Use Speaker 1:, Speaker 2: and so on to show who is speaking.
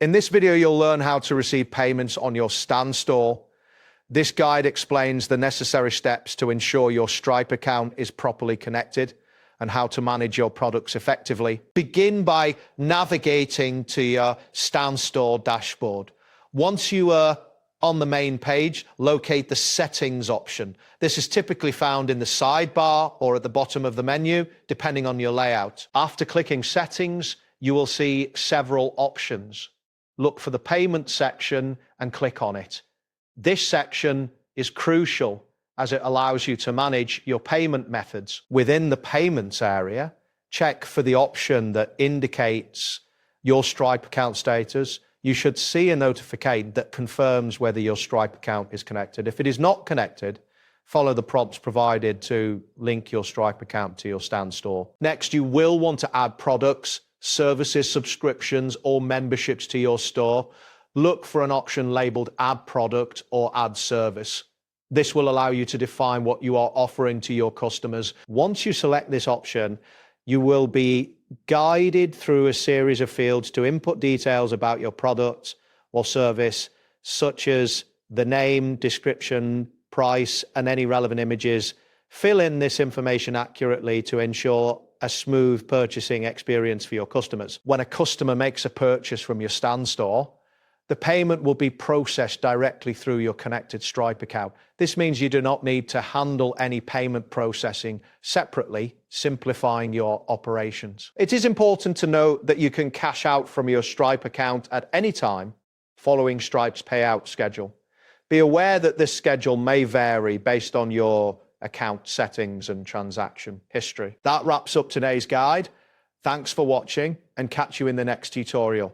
Speaker 1: In this video, you'll learn how to receive payments on your Stand store. This guide explains the necessary steps to ensure your Stripe account is properly connected and how to manage your products effectively. Begin by navigating to your Stand store dashboard. Once you are on the main page, locate the Settings option. This is typically found in the sidebar or at the bottom of the menu, depending on your layout. After clicking Settings, you will see several options. Look for the Payment section and click on it. This section is crucial as it allows you to manage your payment methods. Within the Payments area, check for the option that indicates your Stripe account status. You should see a notification that confirms whether your Stripe account is connected. If it is not connected, follow the prompts provided to link your Stripe account to your Stand store. Next, you will want to add products, services, subscriptions, or memberships to your store. Look for an option labeled Add Product or Add Service. This will allow you to define what you are offering to your customers. Once you select this option, you will be guided through a series of fields to input details about your product or service, such as the name, description, price, and any relevant images. Fill in this information accurately to ensure a smooth purchasing experience for your customers. When a customer makes a purchase from your Stand store, the payment will be processed directly through your connected Stripe account. This means you do not need to handle any payment processing separately, simplifying your operations. It is important to note that you can cash out from your Stripe account at any time following Stripe's payout schedule. Be aware that this schedule may vary based on your account settings and transaction history. That wraps up today's guide. Thanks for watching and catch you in the next tutorial.